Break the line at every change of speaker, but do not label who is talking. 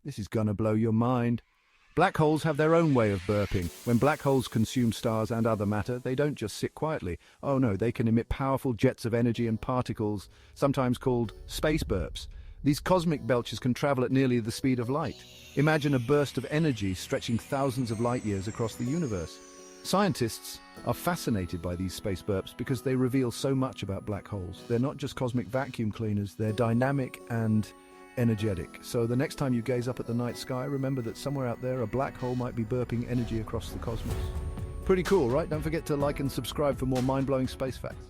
This is gonna blow your mind. Black holes have their own way of burping. When black holes consume stars and other matter, they don't just sit quietly. Oh no, they can emit powerful jets of energy and particles, sometimes called space burps. These cosmic belches can travel at nearly the speed of light. Imagine a burst of energy stretching thousands of light years across the universe. Scientists are fascinated by these space burps because they reveal so much about black holes. They're not just cosmic vacuum cleaners, they're dynamic and energetic. So the next time you gaze up at the night sky, remember that somewhere out there a black hole might be burping energy across the cosmos. Pretty cool, right? Don't forget to like and subscribe for more mind-blowing space facts.